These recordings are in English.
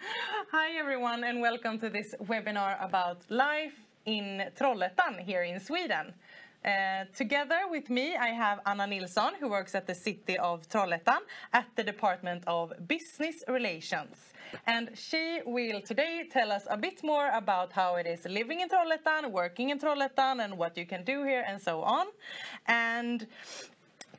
Hi everyone and welcome to this webinar about life in Trollhättan here in Sweden. Together with me I have Anna Nilsson, who works at the City of Trollhättan at the Department of Business Relations. And she will today tell us a bit more about how it is living in Trollhättan, working in Trollhättan, and what you can do here and so on. And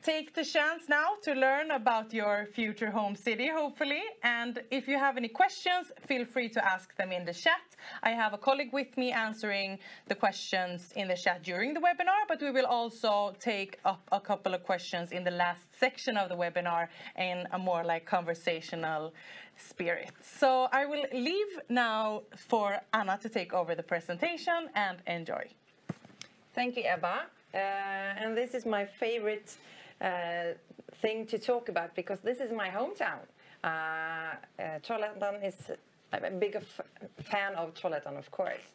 take the chance now to learn about your future home city, hopefully. And if you have any questions, feel free to ask them in the chat. I have a colleague with me answering the questions in the chat during the webinar, but we will also take up a couple of questions in the last section of the webinar in a more like conversational spirit. So I will leave now for Anna to take over the presentation and enjoy. Thank you, Ebba. And this is my favorite thing to talk about because this is my hometown. Trollhättan is, I'm a big fan of Trollhättan, of course.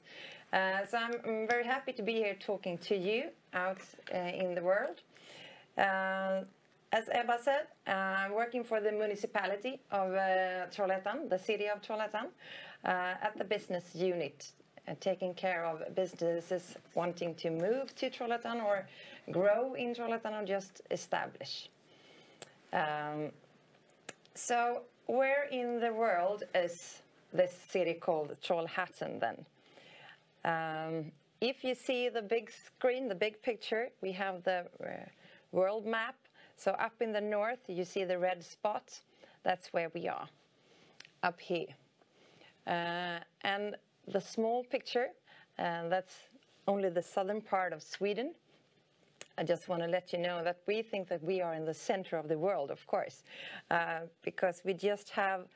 So I'm very happy to be here talking to you out in the world. As Ebba said, I'm working for the municipality of Trollhättan, the City of Trollhättan, at the business unit, taking care of businesses wanting to move to Trollhättan or grow in Trollhättan or just establish. So where in the world is this city called Trollhättan then? If you see the big screen, the big picture, we have the world map. So up in the north you see the red spot. That's where we are, up here. And the small picture, that's only the southern part of Sweden. I just want to let you know that we think that we are in the center of the world, of course, because we just have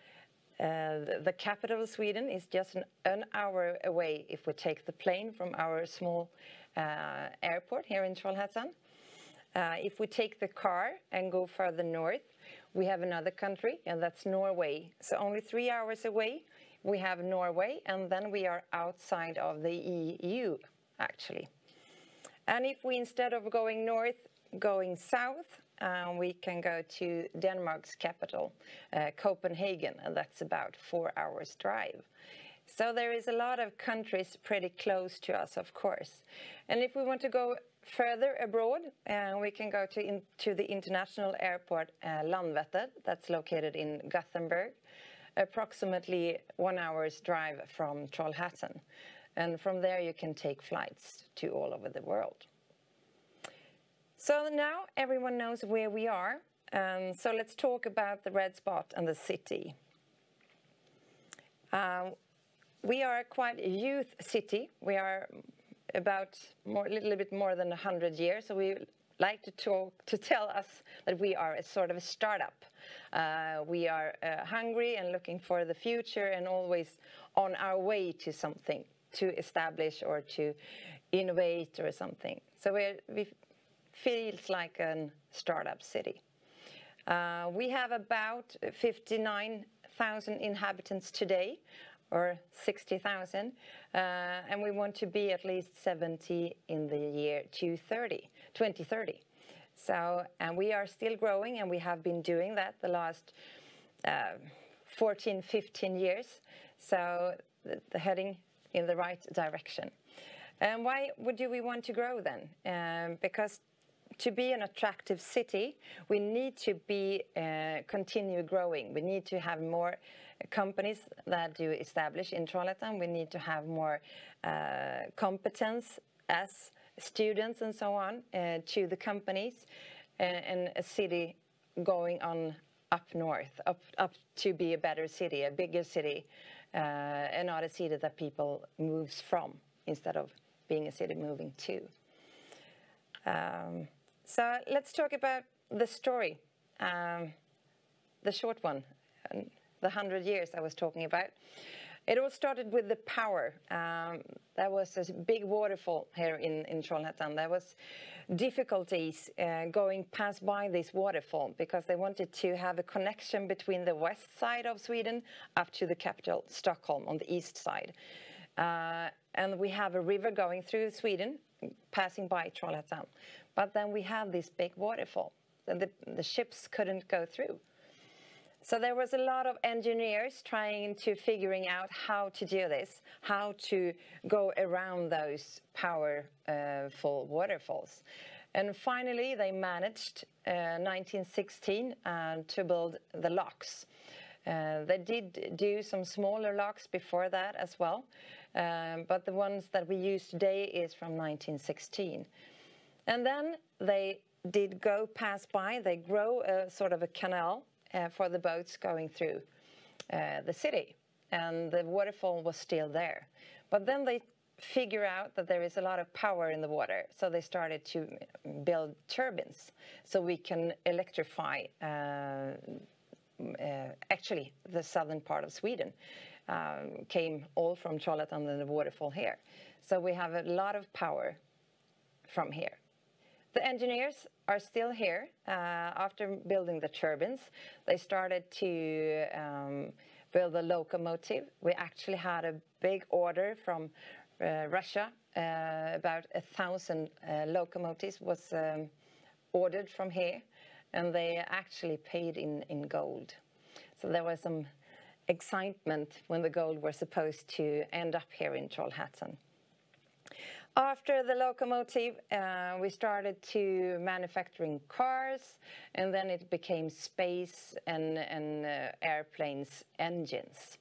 the capital of Sweden is just an hour away if we take the plane from our small airport here in Trollhättan. If we take the car and go further north, we have another country, and that's Norway. So only 3 hours away, we have Norway, and then we are outside of the EU, actually. And if we, instead of going north, going south, we can go to Denmark's capital, Copenhagen, and that's about 4 hours drive. So there is a lot of countries pretty close to us, of course. And if we want to go further abroad, we can go to the international airport, Landvetter, that's located in Gothenburg, approximately 1 hour's drive from Trollhättan. And from there you can take flights to all over the world. So now everyone knows where we are. So let's talk about the red spot and the city. We are quite a youth city. We are about a little bit more than 100 years. So we like to tell us that we are a sort of a startup. We are hungry and looking for the future and always on our way to something, to establish or to innovate or something. So we feels like a startup city. We have about 59,000 inhabitants today, or 60,000, and we want to be at least 70 in the year 2030. So, and we are still growing, and we have been doing that the last 14, 15 years. So the heading in the right direction. And why do we want to grow then? Because to be an attractive city, we need to continue growing. We need to have more companies that do establish in Trollhättan. We need to have more competence as students and so on to the companies, and a city going on up north, up to be a better city, a bigger city, and not a city that people moves from instead of being a city moving to. So let's talk about the story, the short one, the 100 years I was talking about. It all started with the power. There was a big waterfall here in Trollhättan. There was difficulties going past by this waterfall because they wanted to have a connection between the west side of Sweden up to the capital, Stockholm, on the east side. And we have a river going through Sweden, passing by Trollhättan. But then we have this big waterfall, and the ships couldn't go through. So there was a lot of engineers trying to figuring out how to do this, how to go around those powerful waterfalls. And finally, they managed, 1916, to build the locks. They did do some smaller locks before that as well, but the ones that we use today is from 1916. And then they did pass by, they grow a sort of a canal for the boats going through the city, and the waterfall was still there. But then they figure out that there is a lot of power in the water, so they started to build turbines so we can electrify actually the southern part of Sweden. Came all from Trollhättan and the waterfall here. So we have a lot of power from here. The engineers are still here. After building the turbines, they started to build a locomotive. We actually had a big order from Russia. About 1,000 locomotives was ordered from here, and they actually paid in gold. So there was some excitement when the gold was supposed to end up here in Trollhättan. After the locomotive, we started to manufacturing cars, and then it became space and airplanes engines.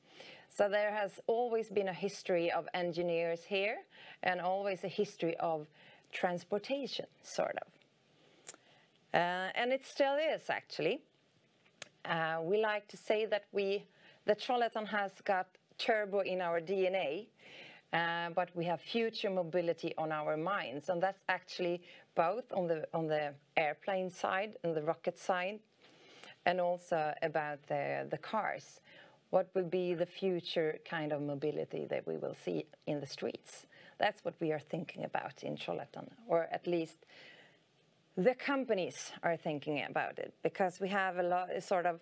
So there has always been a history of engineers here, and always a history of transportation, sort of. And it still is, actually. We like to say that the Trollhättan has got turbo in our DNA, but we have future mobility on our minds, and that's actually both on the airplane side and the rocket side, and also about the cars. What will be the future kind of mobility that we will see in the streets? That's what we are thinking about in Trollhättan, or at least the companies are thinking about it, because we have a lot, sort of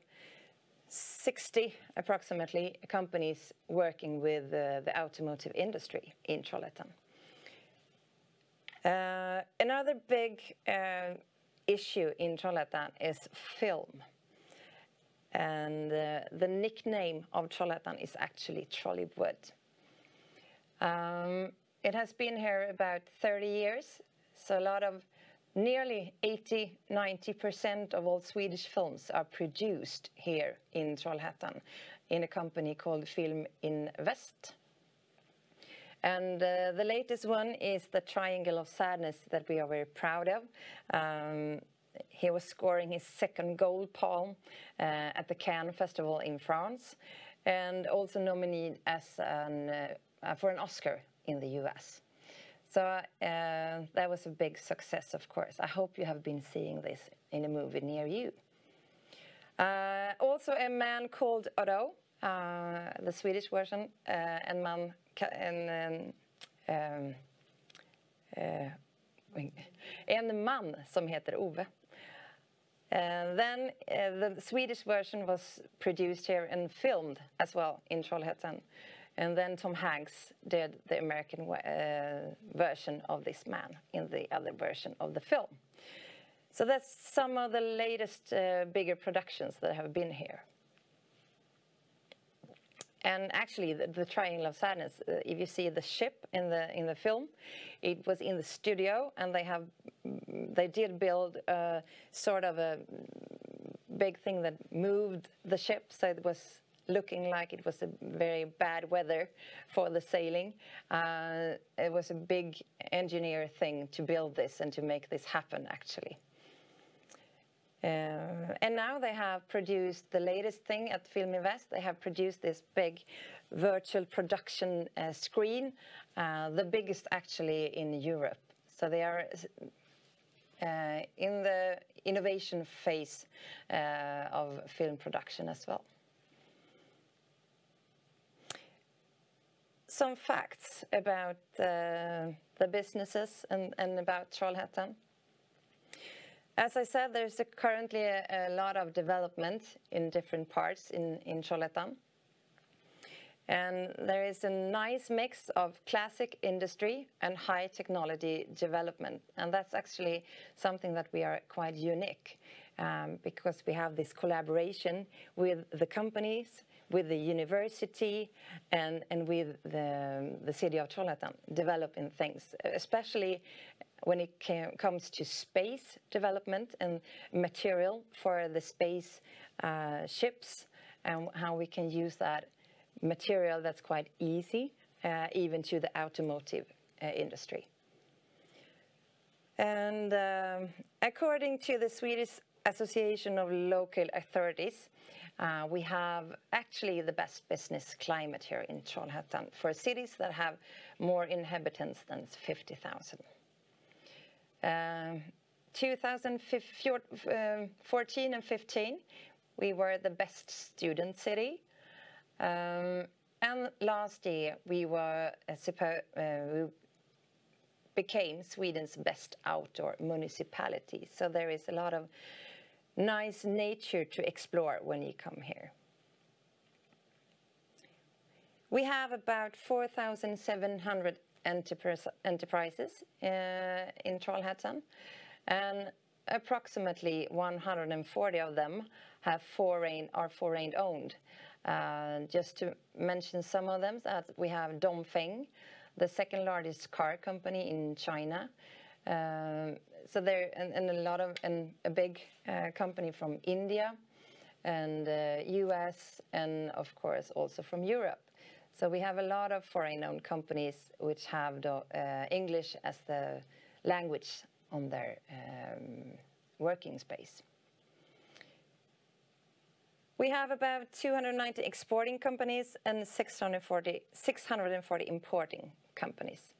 60 approximately companies working with the automotive industry in Trollhättan. Another big issue in Trollhättan is film. And the nickname of Trollhättan is actually Trolleywood. It has been here about 30 years, so a lot of nearly 80–90% of all Swedish films are produced here in Trollhättan in a company called Film Invest. And the latest one is the Triangle of Sadness that we are very proud of. He was scoring his second gold palm at the Cannes Festival in France, and also nominated as for an Oscar in the US. So that was a big success, of course. I hope you have been seeing this in a movie near you. Also a man called Otto, the Swedish version, en man som heter Ove. Then the Swedish version was produced here and filmed as well in Trollhättan. And then Tom Hanks did the American version of this man in the other version of the film. So that's some of the latest bigger productions that have been here. And actually, the Triangle of Sadness, if you see the ship in the film, it was in the studio, and they did build a sort of a big thing that moved the ship, so it was looking like it was a very bad weather for the sailing. It was a big engineer thing to build this and to make this happen, actually. And now they have produced the latest thing at Film Invest. They have produced this big virtual production screen, the biggest actually in Europe. So they are in the innovation phase of film production as well. Some facts about the businesses and about Trollhättan. As I said, there's currently a lot of development in different parts in Trollhättan. And there is a nice mix of classic industry and high technology development. And that's actually something that we are quite unique. because we have this collaboration with the companies, with the university, and with the City of Trollhättan, developing things, especially when it comes to space development and material for the space ships, and how we can use that material that's quite easy, even to the automotive industry. And according to the Swedish Association of Local Authorities, we have actually the best business climate here in Trollhättan for cities that have more inhabitants than 50,000. 2014 and 15, we were the best student city. And last year, we became Sweden's best outdoor municipality. So there is a lot of nice nature to explore when you come here. We have about 4,700 enterprises in Trollhättan, and approximately 140 of them are foreign owned. Just to mention some of them, we have Dongfeng, the second largest car company in China. So there and a big company from India and US, and of course also from Europe. So we have a lot of foreign-owned companies which have English as the language on their working space. We have about 290 exporting companies and 640 importing companies.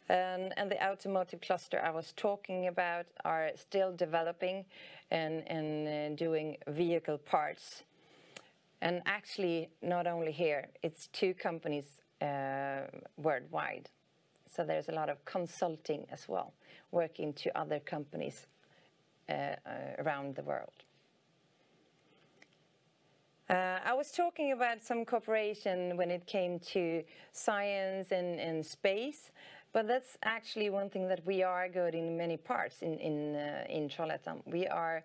And the automotive cluster I was talking about are still developing and doing vehicle parts. And actually, not only here, it's 2 companies worldwide. So there's a lot of consulting as well, working to other companies around the world. I was talking about some cooperation when it came to science and space, but that's actually one thing that we are good in many parts in Trollhättan. We are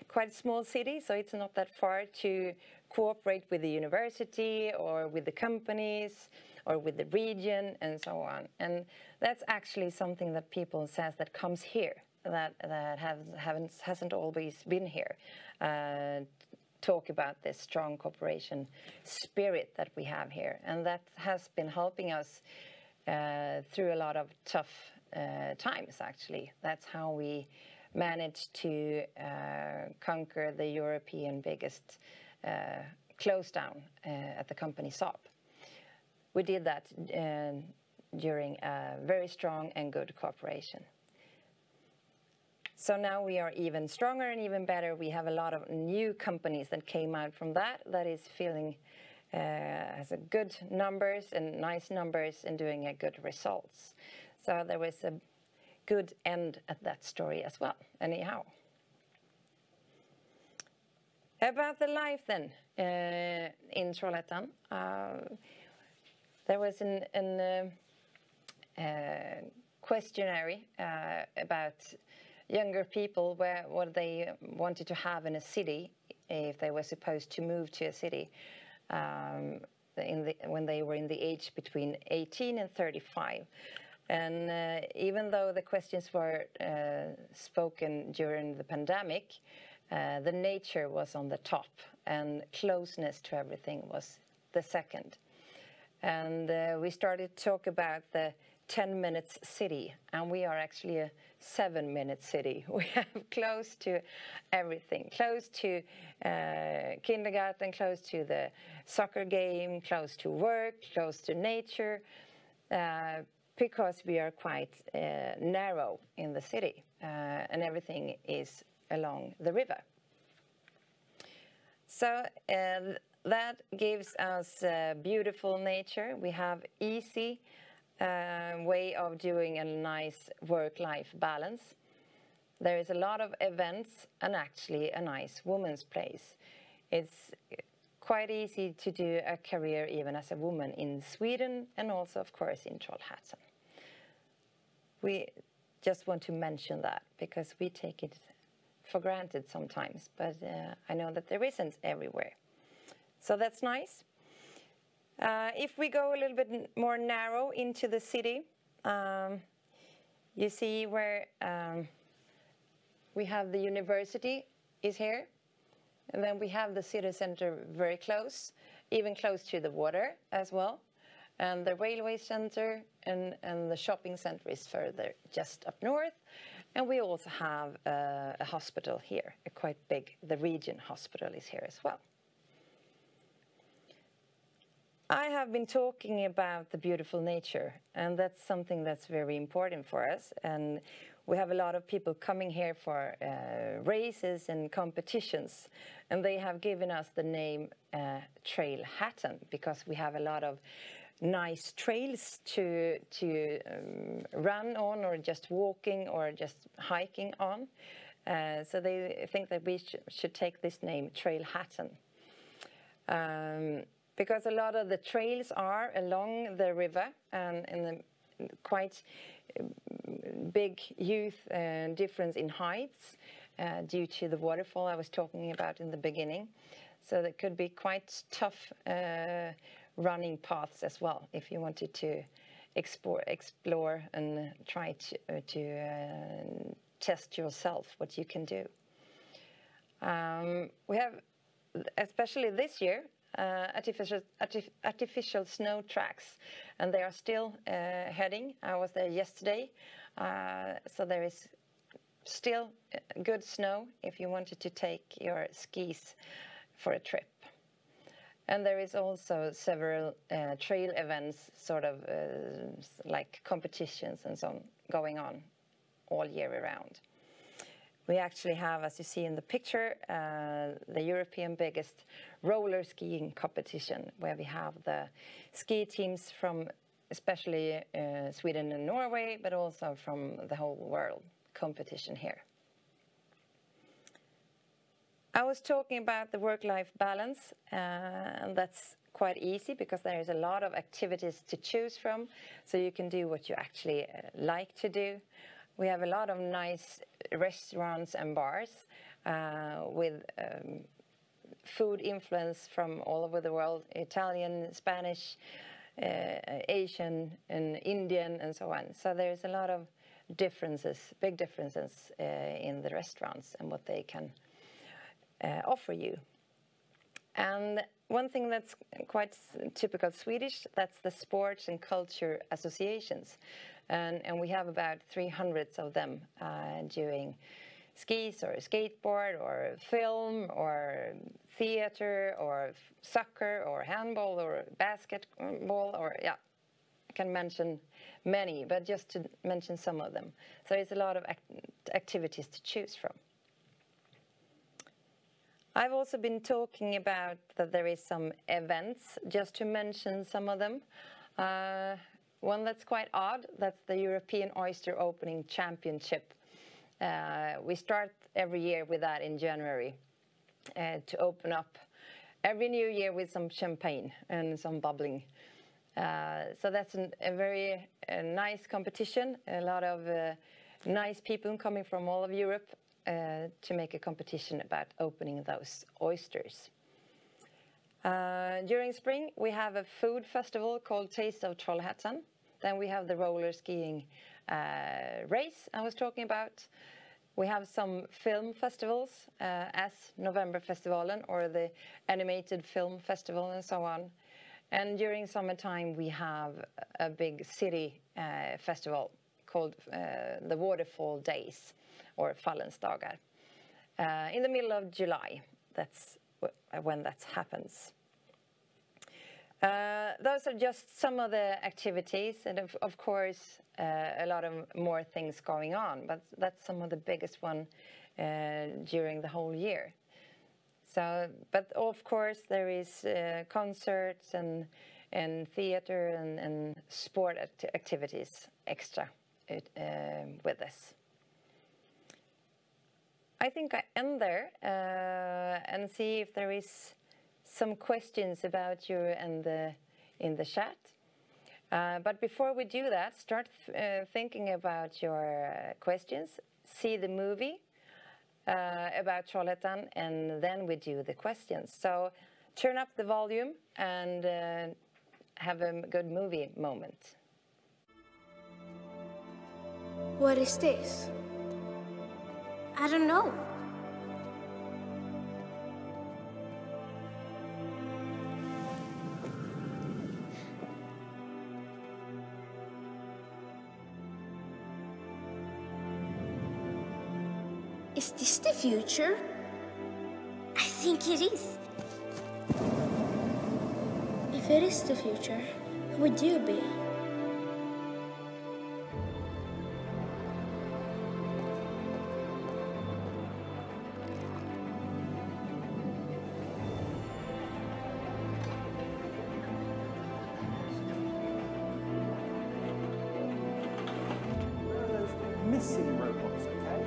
quite a small city, so it's not that far to cooperate with the university or with the companies or with the region and so on. And that's actually something that people says that comes here, that hasn't always been here. Talk about this strong cooperation spirit that we have here, and that has been helping us through a lot of tough times, actually. That's how we managed to conquer the European biggest close down at the company Saab. We did that during a very strong and good cooperation. So now we are even stronger and even better. We have a lot of new companies that came out from that is feeling has a good numbers and nice numbers and doing a good results. So there was a good end at that story as well, anyhow. About the life then in Trollhättan, there was a questionnaire about younger people what they wanted to have in a city if they were supposed to move to a city when they were in the age between 18 and 35. And even though the questions were spoken during the pandemic, the nature was on the top and closeness to everything was the second. And we started to talk about the 10 minutes city, and we are actually a 7-minute city. We have close to everything, close to kindergarten, close to the soccer game, close to work, close to nature, because we are quite narrow in the city, and everything is along the river. So that gives us beautiful nature. We have easy way of doing a nice work-life balance. There is a lot of events and actually a nice woman's place. It's quite easy to do a career even as a woman in Sweden and also, of course, in Trollhättan. just want to mention that because we take it for granted sometimes, but I know that there isn't everywhere. So that's nice. If we go a little bit more narrow into the city, you see where we have the university is here, and then we have the city center very close, even close to the water as well, and the railway center and the shopping center is further just up north, and we also have a hospital here, a quite big, the region hospital is here as well. I have been talking about the beautiful nature, and that's something that's very important for us. And we have a lot of people coming here for races and competitions, and they have given us the name Trollhättan because we have a lot of nice trails to run on, or just walking, or just hiking on. So they think that we should take this name Trollhättan. Because a lot of the trails are along the river and in the quite big youth difference in heights due to the waterfall I was talking about in the beginning. So that could be quite tough running paths as well if you wanted to explore and try to test yourself what you can do. We have, especially this year, artificial snow tracks, and they are still heading. I was there yesterday, so there is still good snow if you wanted to take your skis for a trip. And there is also several trail events, sort of like competitions and so on, going on all year around. We actually have, as you see in the picture, the European biggest roller skiing competition, where we have the ski teams from especially Sweden and Norway, but also from the whole world competition here. I was talking about the work-life balance, and that's quite easy because there is a lot of activities to choose from, so you can do what you actually like to do. We have a lot of nice restaurants and bars with food influence from all over the world, Italian, Spanish, Asian, and Indian, and so on. So there's a lot of differences, big differences in the restaurants and what they can offer you. And one thing that's quite typical Swedish, that's the sports and culture associations. And we have about 300 of them doing skis or skateboard or film or theater or soccer or handball or basketball, or yeah, I can mention many, but just to mention some of them. So there's a lot of activities to choose from. I've also been talking about that there is some events, just to mention some of them. One that's quite odd, that's the European Oyster Opening Championship. We start every year with that in January to open up every new year with some champagne and some bubbling. So that's a very nice competition, a lot of nice people coming from all of Europe to make a competition about opening those oysters. During spring, we have a food festival called City of Trollhättan. Then we have the roller skiing race I was talking about. We have some film festivals, as Novemberfestivalen or the animated film festival and so on. And during summertime, we have a big city festival called the Waterfall Days, or Fallensdagar, in the middle of July. That's when that happens. Those are just some of the activities, and of course a lot of more things going on, but that's some of the biggest one during the whole year. So, but of course there is concerts and theater and sport activities extra with this. I think I end there and see if there is some questions about you in the chat. But before we do that, start thinking about your questions, see the movie about Trollhättan, and then we do the questions. So turn up the volume and have a good movie moment. What is this? I don't know. Is this the future? I think it is. If it is the future, who would you be? Missing robots, okay?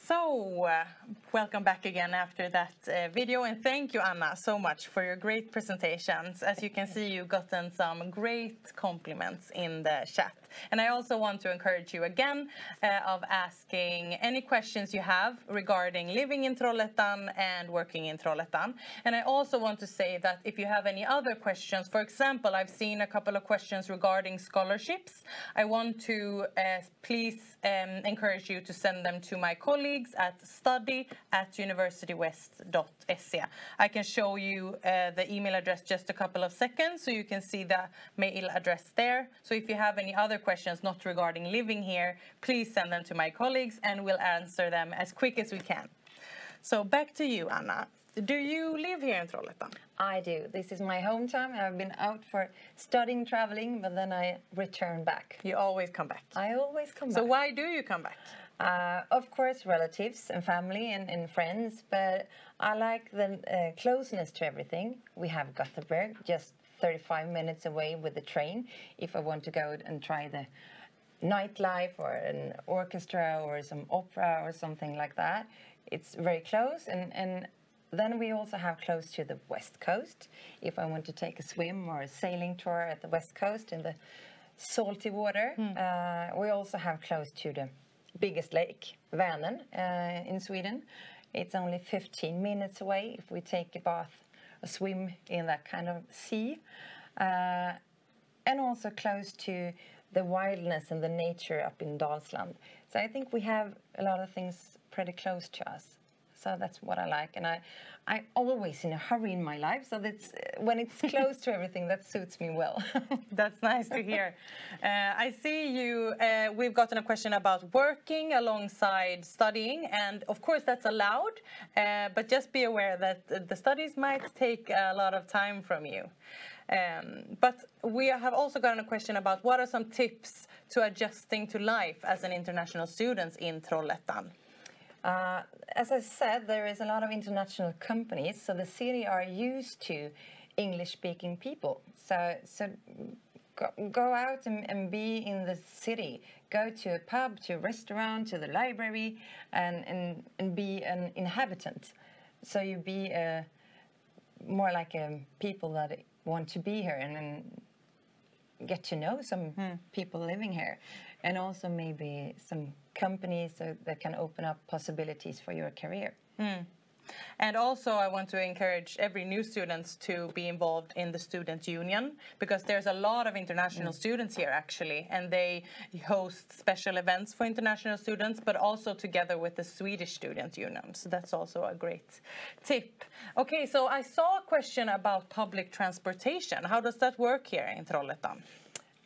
So, welcome back again after that video, and thank you, Anna, so much for your great presentations. As you can see, you've gotten some great compliments in the chat. And I also want to encourage you again of asking any questions you have regarding living in Trollhättan and working in Trollhättan. And I also want to say that if you have any other questions, for example, I've seen a couple of questions regarding scholarships. I want to please encourage you to send them to my colleagues at study@universitywest.se. I can show you the email address just a couple of seconds so you can see the mail address there. So if you have any other questions not regarding living here, please send them to my colleagues and we'll answer them as quick as we can. So back to you, Anna. Do you live here in Trollhättan? I do. This is my hometown. I've been out for studying, traveling, but then I return back. You always come back. I always come back. So why do you come back? Of course, relatives and family and friends, but I like the closeness to everything. We have Gothenburg, just 35 minutes away with the train. If I want to go and try the nightlife or an orchestra or some opera or something like that, it's very close. And then we also have close to the West Coast. If I want to take a swim or a sailing tour at the West Coast in the salty water, we also have close to the biggest lake, Vänern, in Sweden. It's only 15 minutes away if we take a bath, a swim in that kind of sea. And also close to the wildness and the nature up in Dalsland. So I think we have a lot of things pretty close to us. So that's what I like. And I'm always in a hurry in my life. So that's when it's close to everything, that suits me well. That's nice to hear. I see you, we've gotten a question about working alongside studying. And of course, that's allowed. But just be aware that the studies might take a lot of time from you. But we have also gotten a question about what are some tips to adjusting to life as an international student in Trollhättan? As I said, there is a lot of international companies, so the city are used to English-speaking people. So go out and be in the city. Go to a pub, to a restaurant, to the library, and be an inhabitant. So you be more like people that want to be here and get to know some people living here, and also maybe some companies that can open up possibilities for your career. And also I want to encourage every new student to be involved in the student union, because there's a lot of international students here actually, and they host special events for international students, but also together with the Swedish student union. So that's also a great tip. Okay, so I saw a question about public transportation. How does that work here in Trollhättan?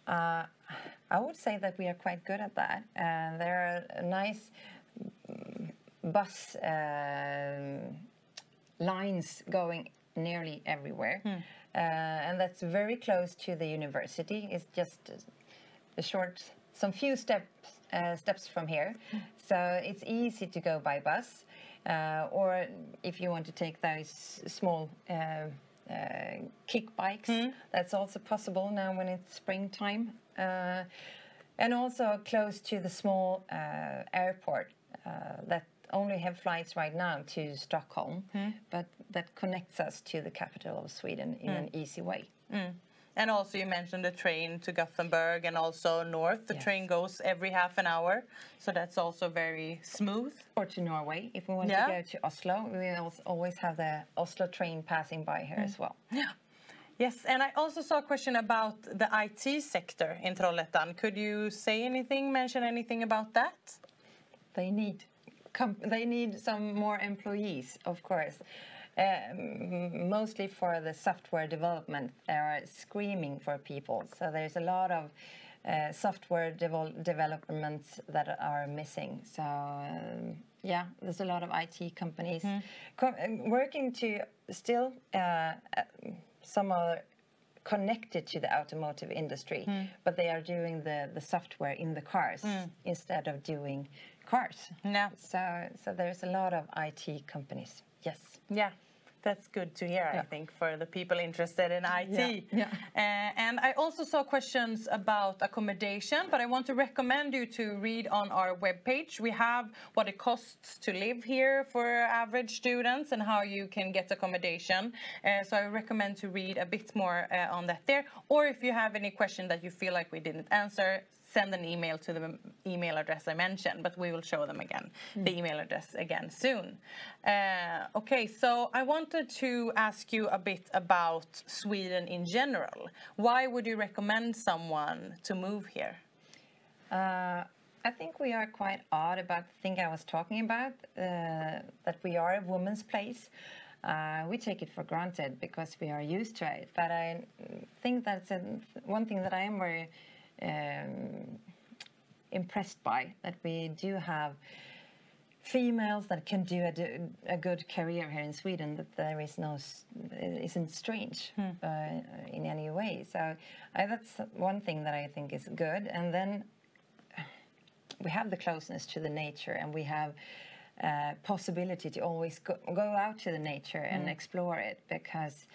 I would say that we are quite good at that. There are nice bus lines going nearly everywhere, and that's very close to the university. It's just some few steps from here, so it's easy to go by bus, or if you want to take those small kick bikes, that's also possible now when it's springtime, and also close to the small airport that only have flights right now to Stockholm, but that connects us to the capital of Sweden in an easy way. And also you mentioned the train to Gothenburg and also north. The train goes every half an hour, so that's also very smooth. Or to Norway. If we want to go to Oslo, we always have the Oslo train passing by here as well. Yeah. Yes, and I also saw a question about the IT sector in Trollhättan. Could you mention anything about that? They need some more employees, of course. Mostly for the software development, they are screaming for people. So there's a lot of software developments that are missing. So there's a lot of IT companies working to still some are connected to the automotive industry, but they are doing the software in the cars instead of doing cars. Yeah. So there's a lot of IT companies. Yes. Yeah. That's good to hear, I think, for the people interested in IT. And I also saw questions about accommodation, but I want to recommend you to read on our webpage. We have what it costs to live here for average students and how you can get accommodation. So I recommend to read a bit more on that there. Or if you have any question that you feel like we didn't answer, send an email to the email address I mentioned, but we will show them again, the email address again soon. Okay, so I wanted to ask you a bit about Sweden in general. Why would you recommend someone to move here? I think we are quite odd about the thing I was talking about, that we are a woman's place. We take it for granted because we are used to it, but I think that's one thing that I am very impressed by, that we do have females that can do a good career here in Sweden, that there is isn't strange in any way. So that's one thing that I think is good. And then we have the closeness to the nature, and we have possibility to always go out to the nature and explore it, because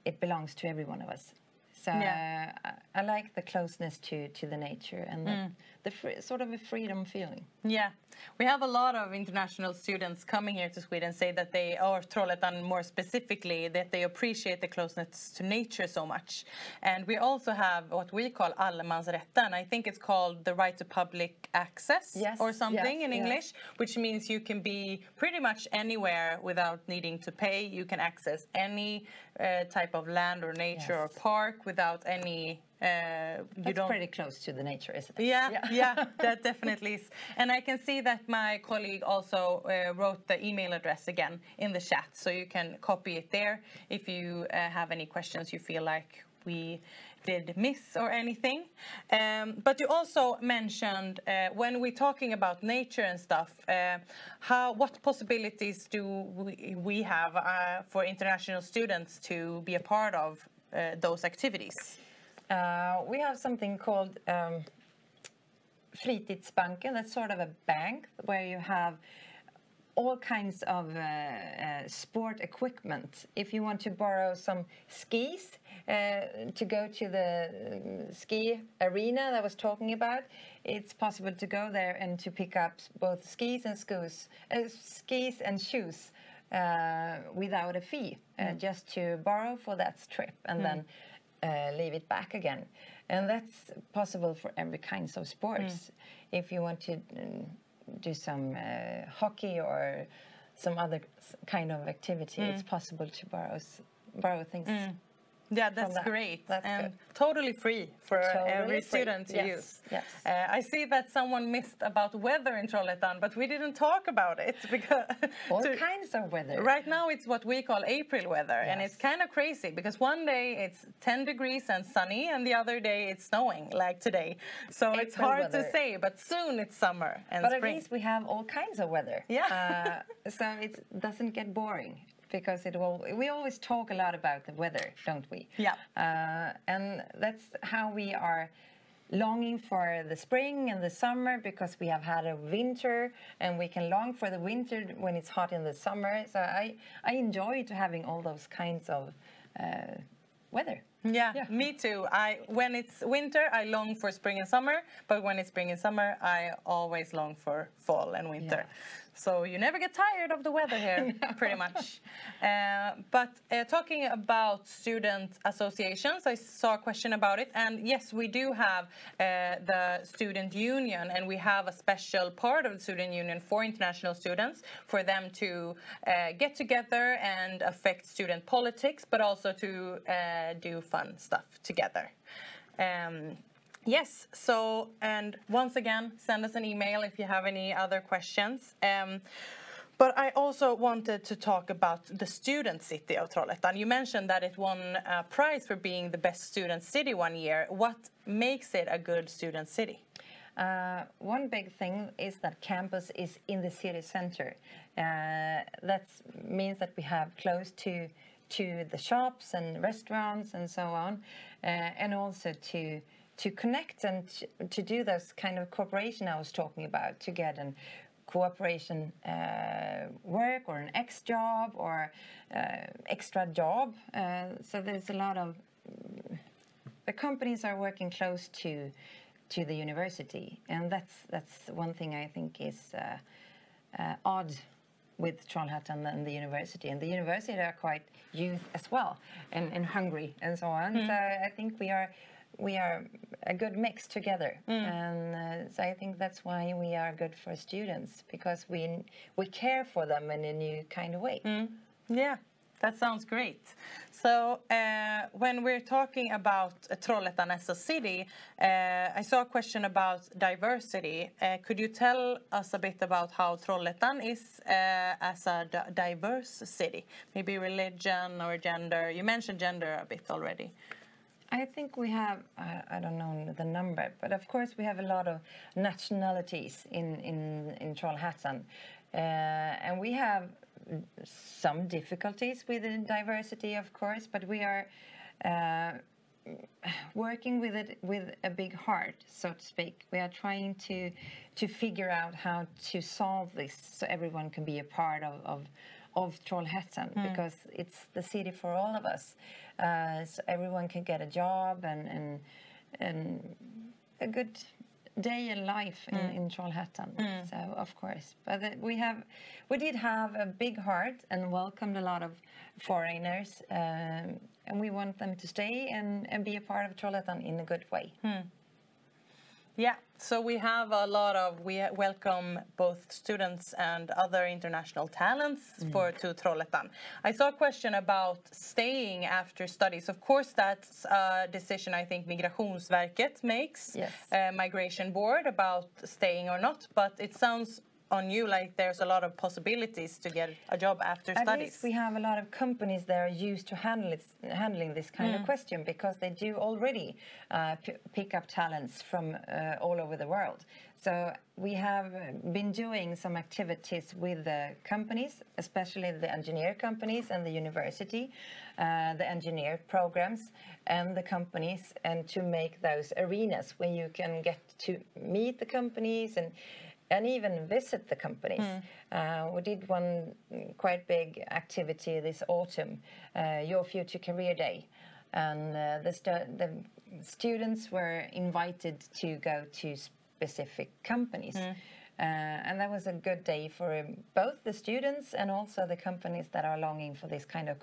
it belongs to every one of us. So I like the closeness to the nature and the sort of a freedom feeling. Yeah, we have a lot of international students coming here to Sweden say that they, or Trollhättan more specifically, that they appreciate the closeness to nature so much. And we also have what we call allemansrätten. I think it's called the right to public access or something in English, which means you can be pretty much anywhere without needing to pay. You can access any type of land or nature or park without any... That's pretty close to the nature, isn't it? Yeah, that definitely is. And I can see that my colleague also wrote the email address again in the chat, so you can copy it there if you have any questions you feel like we did miss or anything. But you also mentioned when we're talking about nature and stuff, what possibilities do we have for international students to be a part of those activities? We have something called Fritidsbanken. That's sort of a bank where you have all kinds of sport equipment. If you want to borrow some skis to go to the ski arena that I was talking about, it's possible to go there and to pick up both skis and shoes without a fee, just to borrow for that trip and then leave it back again. And that's possible for every kinds of sports. If you want to do some hockey or some other kind of activity, it's possible to borrow things. Yeah, that's great. That's and good. Totally free for every student to use. Yes. I see that someone missed about weather in Trollhättan, but we didn't talk about it because all kinds of weather. Right now it's what we call April weather, and it's kind of crazy because one day it's 10 degrees and sunny, and the other day it's snowing, like today. So it's hard to say, but soon it's summer and spring. But at least we have all kinds of weather. Yeah. So it doesn't get boring. Because we always talk a lot about the weather, don't we? Yeah. And that's how we are longing for the spring and the summer, because we have had a winter, and we can long for the winter when it's hot in the summer. So I enjoy having all those kinds of weather. Yeah, me too. When it's winter, I long for spring and summer, but when it's spring and summer, I always long for fall and winter. Yeah. So you never get tired of the weather here, pretty much. But talking about student associations, I saw a question about it. And yes, we do have the student union, and we have a special part of the student union for international students, for them to get together and affect student politics, but also to do fun stuff together. Yes, so, and once again, send us an email if you have any other questions. But I also wanted to talk about the student city of Trollhättan. You mentioned that it won a prize for being the best student city one year. What makes it a good student city? One big thing is that campus is in the city center. That means that we have close to the shops and restaurants and so on, and also to connect and to do those kind of cooperation I was talking about, to get an cooperation work or an job or extra job. So there's a lot of the companies are working close to the university, and that's one thing I think is odd with Trollhättan and the university. And the university are quite youth as well, and hungry and so on. So I think we are a good mix together, and so I think that's why we are good for students, because we care for them in a new kind of way. Yeah, that sounds great. So when we're talking about Trollhättan as a city, I saw a question about diversity. Could you tell us a bit about how Trollhättan is as a diverse city? Maybe religion or gender. You mentioned gender a bit already. I think we have, I don't know the number, but of course we have a lot of nationalities in Trollhättan. And we have some difficulties with the diversity, of course, but we are working with it with a big heart, so to speak. We are trying to figure out how to solve this so everyone can be a part of Trollhättan, because it's the city for all of us. So everyone can get a job and a good day in life in Trollhättan. So of course, but we did have a big heart and welcomed a lot of foreigners, and we want them to stay and be a part of Trollhättan in a good way. Yeah, so we welcome both students and other international talents to Trollhättan. I saw a question about staying after studies. Of course, that's a decision I think Migrationsverket makes, migration board, about staying or not, but it sounds on you like there's a lot of possibilities to get a job after studies. At least we have a lot of companies that are used to handling this kind of question, because they do already pick up talents from all over the world. So we have been doing some activities with the companies, especially the engineer companies and the university, the engineer programs and the companies, and to make those arenas where you can get to meet the companies and and even visit the companies. We did one quite big activity this autumn, Your Future Career Day, and the students were invited to go to specific companies. And that was a good day for both the students and also the companies that are longing for this kind of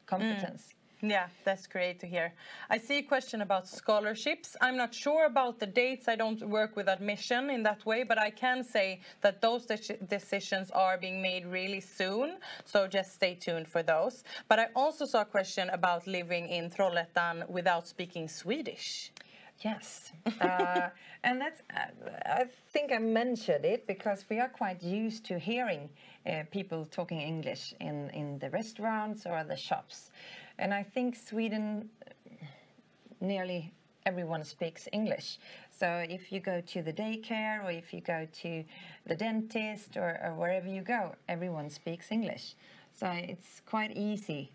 competence. Yeah, that's great to hear. I see a question about scholarships. I'm not sure about the dates. I don't work with admission in that way, but I can say that those decisions are being made really soon. So just stay tuned for those. But I also saw a question about living in Trollhättan without speaking Swedish. Yes, and that's, I think I mentioned it because we are quite used to hearing people talking English in the restaurants or the shops. And I think Sweden, nearly everyone speaks English. So if you go to the daycare or if you go to the dentist or wherever you go, everyone speaks English. So it's quite easy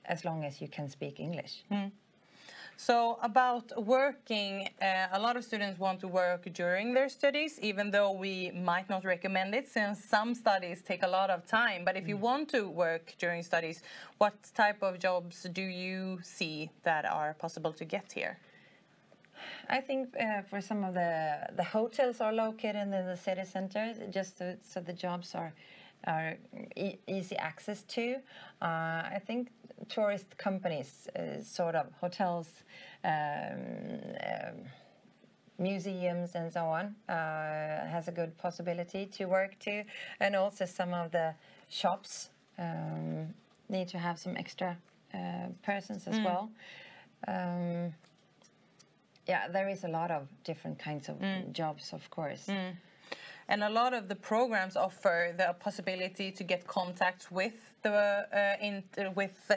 as long as you can speak English. So about working, a lot of students want to work during their studies, even though we might not recommend it since some studies take a lot of time. But if you want to work during studies, what type of jobs do you see that are possible to get here? I think for some of the hotels are located in the city center, just so the jobs are easy access to. I think tourist companies, sort of hotels, museums and so on, has a good possibility to work to. And also some of the shops need to have some extra persons as well. Yeah, there is a lot of different kinds of jobs, of course. And a lot of the programs offer the possibility to get contact with the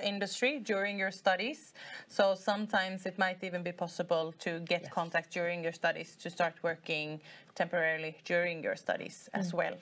industry during your studies. So sometimes it might even be possible to get contact during your studies to start working temporarily during your studies as well.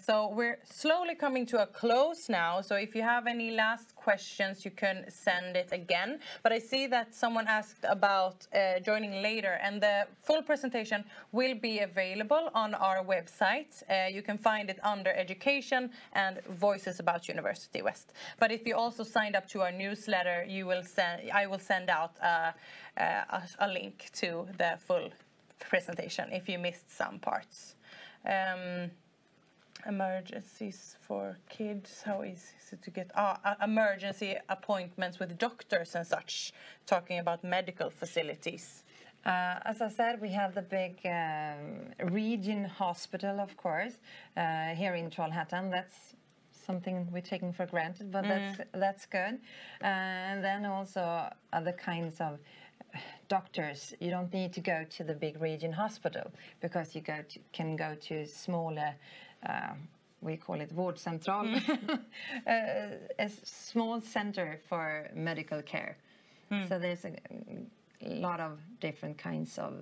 So we're slowly coming to a close now. So if you have any last questions, you can send it again. But I see that someone asked about joining later, and the full presentation will be available on our website. You can find it under Education and Voices About University West. But if you also signed up to our newsletter, I will send out a link to the full presentation if you missed some parts. Emergencies for kids, how easy is it to get emergency appointments with doctors and such, talking about medical facilities? As I said, we have the big region hospital, of course, here in Trollhättan. That's something we're taking for granted, but that's good. And then also other kinds of doctors. You don't need to go to the big region hospital because you can go to smaller, we call it vårdcentral, a small center for medical care. So there's a lot of different kinds of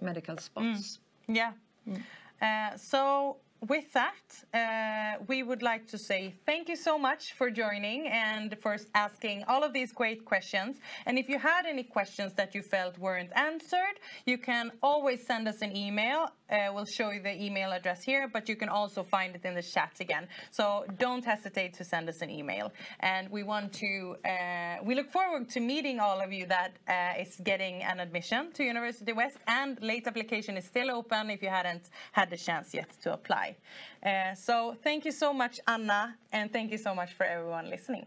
medical spots. Yeah. So with that, we would like to say thank you so much for joining and for asking all of these great questions. And if you had any questions that you felt weren't answered, you can always send us an email. We'll show you the email address here, but you can also find it in the chat again. So don't hesitate to send us an email. And we look forward to meeting all of you that is getting an admission to University West, and late application is still open if you hadn't had the chance yet to apply. So thank you so much, Anna, and thank you so much for everyone listening.